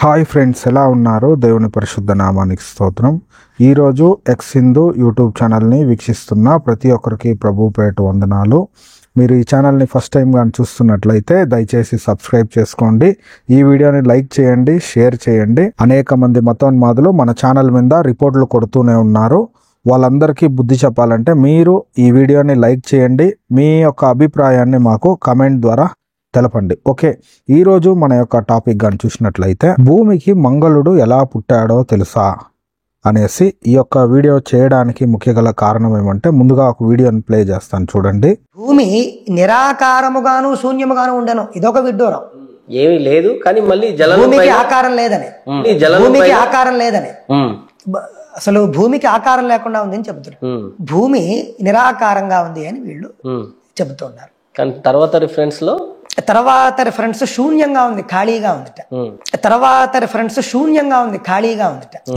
Hi friends, ఎలా ఉన్నారు? దేవుని పరిశుద్ధ నామానికి స్తోత్రం. ఈరోజు ఎక్స్ హిందూ యూట్యూబ్ ఛానల్ని వీక్షిస్తున్న ప్రతి ఒక్కరికి ప్రభు పేట వందనాలు. మీరు ఈ ఛానల్ని ఫస్ట్ టైం కానీ చూస్తున్నట్లయితే దయచేసి సబ్స్క్రైబ్ చేసుకోండి. ఈ వీడియోని లైక్ చేయండి, షేర్ చేయండి. అనేక మంది మతోన్మాదులు మన ఛానల్ మీద రిపోర్ట్లు కొడుతూనే ఉన్నారు. వాళ్ళందరికీ బుద్ధి చెప్పాలంటే మీరు ఈ వీడియోని లైక్ చేయండి. మీ యొక్క అభిప్రాయాన్ని మాకు కామెంట్ ద్వారా తెలపండి. ఓకే, ఈరోజు మన యొక్క టాపిక్ కానీ చూసినట్లయితే భూమికి మంగళుడు ఎలా పుట్టాడో తెలుసా అనేసి ఈ యొక్క వీడియో చేయడానికి ముఖ్య గల కారణం ఏమంటే, ముందుగా ఒక వీడియోని ప్లే చేస్తాను చూడండి. భూమి నిరాకారముగాను శూన్యముగాను ఉండను. ఇదొక విడ్డూరం. ఏమీ లేదు కానీ మళ్ళీ భూమికి ఆకారం లేదని, భూమికి ఆకారం లేదని, అసలు భూమికి ఆకారం లేకుండా ఉంది అని చెబుతున్నారు. భూమి నిరాకారంగా ఉంది అని వీళ్ళు చెబుతున్నారు. కానీ తర్వాత రిఫరెన్స్ శూన్యంగా ఉంది, ఖాళీగా ఉందిట.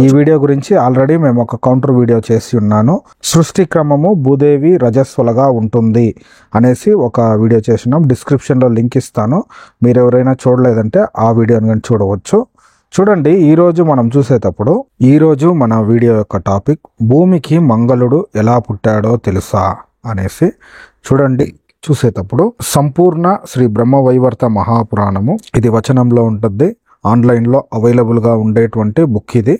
ఈ వీడియో గురించి ఆల్రెడీ మేము ఒక కౌంటర్ వీడియో చేసి ఉన్నాను. సృష్టి క్రమము భూదేవి రజస్వలగా ఉంటుంది అనేసి ఒక వీడియో చేసినాం. డిస్క్రిప్షన్లో లింక్ ఇస్తాను. మీరు ఎవరైనా చూడలేదంటే ఆ వీడియోని కానీ చూడవచ్చు. చూడండి, ఈరోజు మనం చూసేటప్పుడు ఈరోజు మన వీడియో యొక్క టాపిక్ భూమికి మంగళుడు ఎలా పుట్టాడో తెలుసా అనేసి. చూడండి, చూసేటప్పుడు సంపూర్ణ శ్రీ బ్రహ్మవైవర్త మహాపురాణము, ఇది వచనంలో ఉంటుంది. ఆన్లైన్లో అవైలబుల్గా ఉండేటువంటి బుక్ ఇది.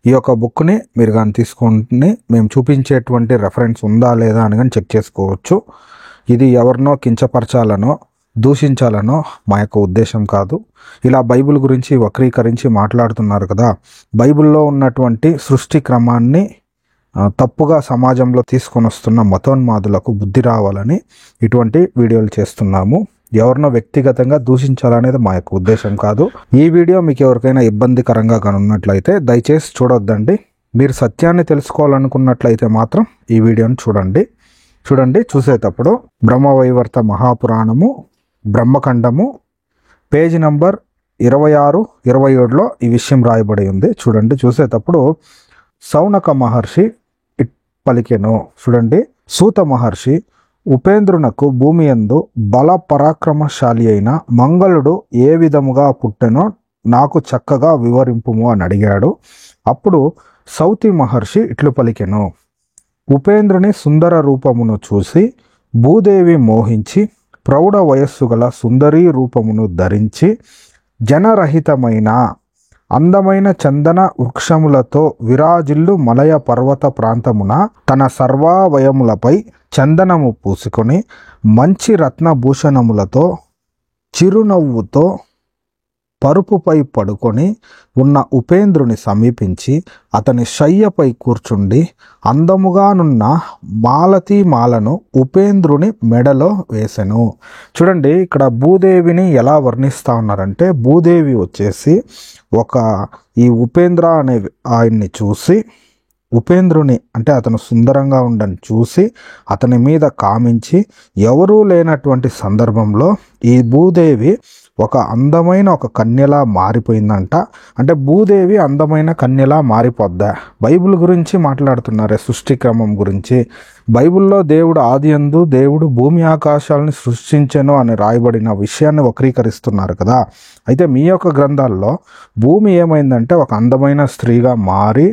ఈ యొక్క బుక్ని మీరు కానీ తీసుకొని మేము చూపించేటువంటి రెఫరెన్స్ ఉందా లేదా అని కానీ చెక్ చేసుకోవచ్చు. ఇది ఎవరినో కించపరచాలనో దూషించాలనో మా యొక్క ఉద్దేశం కాదు. ఇలా బైబిల్ గురించి వక్రీకరించి మాట్లాడుతున్నారు కదా, బైబిల్లో ఉన్నటువంటి సృష్టి క్రమాన్ని తప్పుగా సమాజంలో తీసుకొని వస్తున్న మతోన్మాదులకు బుద్ధి రావాలని ఇటువంటి వీడియోలు చేస్తున్నాము. ఎవరినో వ్యక్తిగతంగా దూషించాలనేది మా యొక్క ఉద్దేశం కాదు. ఈ వీడియో మీకు ఎవరికైనా ఇబ్బందికరంగా ఉన్నట్లయితే దయచేసి చూడొద్దండి. మీరు సత్యాన్ని తెలుసుకోవాలనుకున్నట్లయితే మాత్రం ఈ వీడియోని చూడండి. చూసేటప్పుడు బ్రహ్మవైవర్త మహాపురాణము బ్రహ్మఖండము పేజీ నంబర్ 26, 27లో ఈ విషయం రాయబడి ఉంది. చూడండి, చూసేటప్పుడు సౌనక మహర్షి పలికెను. చూడండి, సూత మహర్షి ఉపేంద్రునకు భూమి యందు బల పరాక్రమశాలి అయిన మంగళుడు ఏ విధముగా పుట్టెనో నాకు చక్కగా వివరింపుము అని అడిగాడు. అప్పుడు సౌతి మహర్షి ఇట్లు పలికెను. ఉపేంద్రుని సుందర రూపమును చూసి భూదేవి మోహించి ప్రౌఢ వయస్సు గల సుందరీ రూపమును ధరించి జనరహితమైన అందమైన చందన వృక్షములతో విరాజిల్లు మలయ పర్వత ప్రాంతమున తన సర్వావయములపై చందనము పూసుకొని మంచి రత్నభూషణములతో చిరునవ్వుతో పరుపుపై పడుకొని ఉన్న ఉపేంద్రుని సమీపించి అతని శయ్యపై కూర్చుండి అందముగానున్న మాలతీ మాలను ఉపేంద్రుని మెడలో వేసెను. చూడండి, ఇక్కడ భూదేవిని ఎలా వర్ణిస్తా ఉన్నారంటే, భూదేవి వచ్చేసి ఈ ఉపేంద్ర అనే ఆయన్ని చూసి, ఉపేంద్రుని అంటే అతను సుందరంగా ఉండని చూసి అతని మీద కామించి ఎవరూ లేనటువంటి సందర్భంలో ఈ భూదేవి ఒక అందమైన ఒక కన్యలా మారిపోయిందంట. అంటే భూదేవి అందమైన కన్యలా మారిపోద్దా? బైబిల్ గురించి మాట్లాడుతున్నారే, సృష్టి క్రమం గురించి. బైబిల్లో దేవుడు ఆదియందు దేవుడు భూమి ఆకాశాలను సృష్టించెను అని రాయబడిన విషయాన్ని వక్రీకరిస్తున్నారు కదా. అయితే మీ యొక్క గ్రంథాల్లో భూమి ఏమైందంటే ఒక అందమైన స్త్రీగా మారి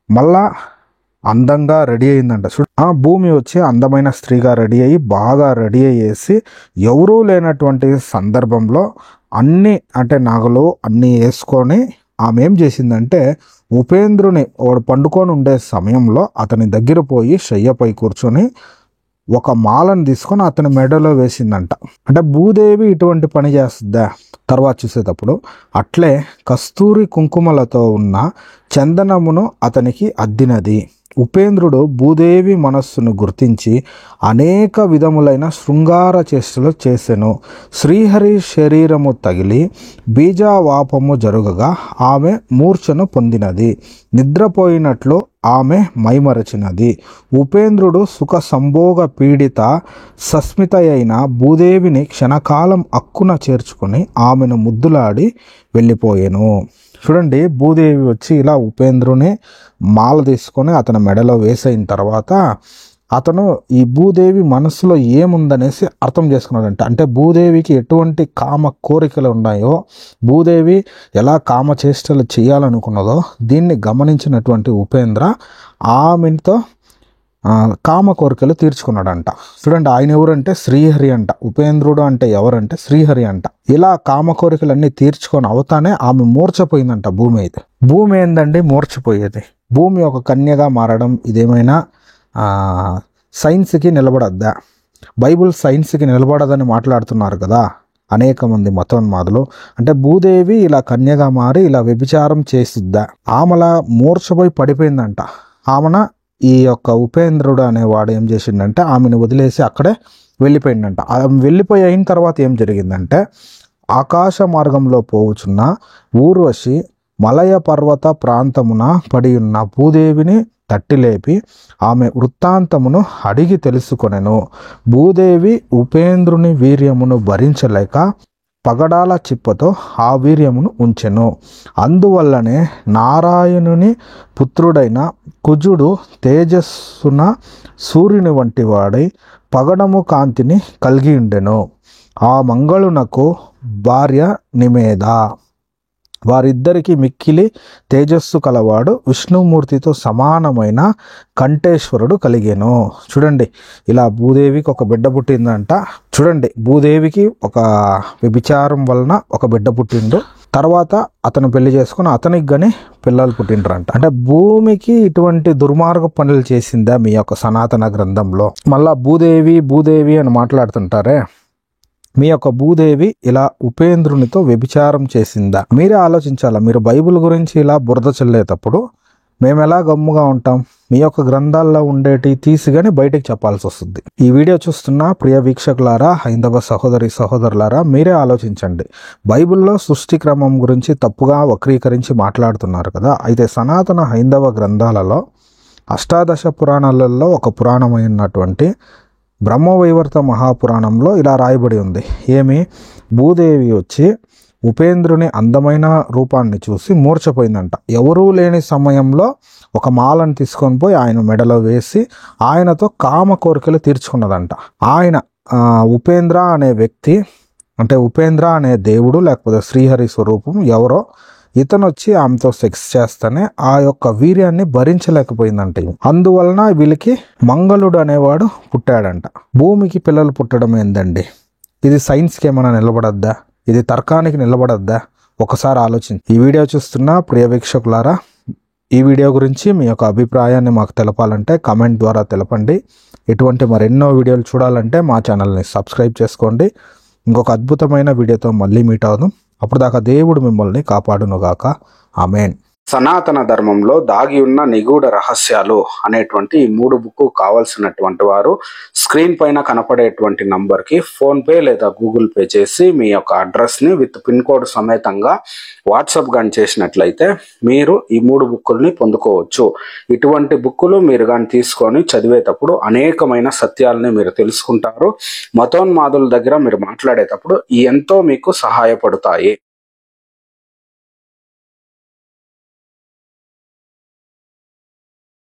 మళ్ళా అందంగా రెడీ అయిందంట. ఆ భూమి వచ్చి అందమైన స్త్రీగా రెడీ అయ్యి బాగా రెడీ అయ్యేసి ఎవరూ లేనటువంటి సందర్భంలో అంటే నగలు అన్నీ వేసుకొని ఆమె ఏం చేసిందంటే ఉపేంద్రుని వాడు పండుకొని ఉండే సమయంలో అతని దగ్గర పోయి శయ్యపై కూర్చొని ఒక మాలను తీసుకొని అతని మెడలో వేసిందంట. అంటే భూదేవి ఇటువంటి పని చేస్తుందా? తర్వాత చూసేటప్పుడు అట్లే కస్తూరి కుంకుమలతో ఉన్న చందనమును అతనికి అద్దినది. ఉపేంద్రుడు భూదేవి మనస్సును గుర్తించి అనేక విధములైన శృంగార చేష్టలు చేసెను. శ్రీహరి శరీరము తగిలి బీజావాపము జరుగగా ఆమె మూర్ఛను పొందినది. నిద్రపోయినట్లు ఆమె మైమరచినది. ఉపేంద్రుడు సుఖ సంభోగ పీడిత సస్మిత అయిన భూదేవిని క్షణకాలం అక్కున చేర్చుకుని ఆమెను ముద్దులాడి వెళ్ళిపోయెను. చూడండి, భూదేవి వచ్చి ఇలా ఉపేంద్రుని మాల తీసుకొని అతని మెడలో వేసైన తర్వాత అతను ఈ భూదేవి మనసులో ఏముందనేసి అర్థం చేసుకున్నాడంట. అంటే భూదేవికి ఎటువంటి కామ కోరికలు ఉన్నాయో, భూదేవి ఎలా కామ చేష్టలు చేయాలనుకున్నదో దీన్ని గమనించినటువంటి ఉపేంద్ర ఆమెతో కామ కోరికలు తీర్చుకున్నాడంట. చూడండి, ఆయన ఎవరంటే శ్రీహరి అంట. ఉపేంద్రుడు అంటే ఎవరంటే శ్రీహరి అంట. ఇలా కామ కోరికలన్నీ తీర్చుకొని అవుతానే ఆమె మూర్చపోయిందంట. భూమి అయితే భూమి ఏందండి మూర్చపోయేది? భూమి ఒక కన్యగా మారడం ఇదేమైనా సైన్స్కి నిలబడద్దా? బైబుల్ సైన్స్కి నిలబడదని మాట్లాడుతున్నారు కదా అనేక మంది మతోన్మాదులు. అంటే భూదేవి ఇలా కన్యగా మారి ఇలా వ్యభిచారం చేసిద్దా? ఆమెలా మూర్ఛపోయి పడిపోయిందంట. ఆమెన ఈ యొక్క ఉపేంద్రుడు అనేవాడు ఏం చేసిండంటే ఆమెను వదిలేసి అక్కడే వెళ్ళిపోయిందంట. ఆమె వెళ్ళిపోయి అయిన తర్వాత ఏం జరిగిందంటే, ఆకాశ మార్గంలో పోవుచున్న ఊర్వశి మలయ పర్వత ప్రాంతమున పడి ఉన్న భూదేవిని తట్టిలేపి ఆమె వృత్తాంతమును అడిగి తెలుసుకొనెను. భూదేవి ఉపేంద్రుని వీర్యమును భరించలేక పగడాల చిప్పతో ఆ వీర్యమును ఉంచెను. అందువల్లనే నారాయణుని పుత్రుడైన కుజుడు తేజస్సున సూర్యుని వంటి వాడై పగడము కాంతిని కలిగి ఉండెను. ఆ మంగళునకు భార్య నిమేద. వారిద్దరికి మిక్కిలి తేజస్సు కలవాడు విష్ణుమూర్తితో సమానమైన కంఠేశ్వరుడు కలిగెను. చూడండి, ఇలా భూదేవికి ఒక బిడ్డ పుట్టిందంట. చూడండి, భూదేవికి ఒక వ్యభిచారం వలన ఒక బిడ్డ పుట్టిండు. తర్వాత అతను పెళ్లి చేసుకుని అతనికి కానీ పిల్లలు పుట్టిండ్రంట. అంటే భూమికి ఇటువంటి దుర్మార్గ పనులు చేసిందా మీ యొక్క సనాతన గ్రంథంలో? మళ్ళా భూదేవి భూదేవి అని మాట్లాడుతుంటారే, మీ యొక్క భూదేవి ఇలా ఉపేంద్రునితో వ్యభిచారం చేసిందా? మీరే ఆలోచించాలా. మీరు బైబిల్ గురించి ఇలా బురద చల్లేటప్పుడు మేము ఎలా గమ్ముగా ఉంటాం? మీ యొక్క గ్రంథాల్లో ఉండేటి తీసిగానే బయటకు చెప్పాల్సి వస్తుంది. ఈ వీడియో చూస్తున్న ప్రియ వీక్షకులారా, హైందవ సహోదరి సహోదరులారా, మీరే ఆలోచించండి. బైబిల్లో సృష్టి క్రమం గురించి తప్పుగా వక్రీకరించి మాట్లాడుతున్నారు కదా. అయితే సనాతన హైందవ గ్రంథాలలో అష్టాదశ పురాణాలలో ఒక పురాణమైనటువంటి బ్రహ్మవైవర్త మహాపురాణంలో ఇలా రాయబడి ఉంది. ఏమి? భూదేవి వచ్చి ఉపేంద్రుని అందమైన రూపాన్ని చూసి మూర్ఛపోయిందంట. ఎవరూ లేని సమయంలో ఒక మాలను తీసుకొని పోయి ఆయన మెడలో వేసి ఆయనతో కామ కోరికలు తీర్చుకున్నదంట. ఆయన ఉపేంద్ర అనే వ్యక్తి, అంటే ఉపేంద్ర అనే దేవుడు లేకపోతే శ్రీహరి స్వరూపం ఎవరో, ఇతను వచ్చి ఆమెతో సెక్స్ చేస్తేనే ఆ యొక్క వీర్యాన్ని భరించలేకపోయిందంట. అందువలన వీళ్ళకి మంగళుడు అనేవాడు పుట్టాడంట. భూమికి పిల్లలు పుట్టడం ఏందండి? ఇది సైన్స్కి ఏమైనా నిలబడద్దా? ఇది తర్కానికి నిలబడద్దా? ఒకసారి ఆలోచించి. ఈ వీడియో చూస్తున్న ప్రియ వీక్షకులారా, ఈ వీడియో గురించి మీ యొక్క అభిప్రాయాన్ని మాకు తెలపాలంటే కమెంట్ ద్వారా తెలపండి. ఇటువంటి మరెన్నో వీడియోలు చూడాలంటే మా ఛానల్ని సబ్స్క్రైబ్ చేసుకోండి. ఇంకొక అద్భుతమైన వీడియోతో మళ్ళీ మీట్ అవుదాం. అప్పుడు దాకా దేవుడు మిమ్మల్ని కాపాడునుగాక. ఆమెన్. సనాతన ధర్మంలో దాగి ఉన్న నిగూఢ రహస్యాలు అనేటువంటి ఈ 3 బుక్ కావాల్సినటువంటి వారు స్క్రీన్ పైన కనపడేటువంటి నంబర్కి ఫోన్పే లేదా గూగుల్ పే చేసి మీ యొక్క అడ్రస్ని విత్ పిన్ కోడ్ సమేతంగా వాట్సాప్ కానీ చేసినట్లయితే మీరు ఈ 3 బుక్కుల్ని పొందుకోవచ్చు. ఇటువంటి బుక్కులు మీరు కానీ తీసుకొని చదివేటప్పుడు అనేకమైన సత్యాలని మీరు తెలుసుకుంటారు. మతోన్మాదుల దగ్గర మీరు మాట్లాడేటప్పుడు ఎంతో మీకు సహాయపడతాయి.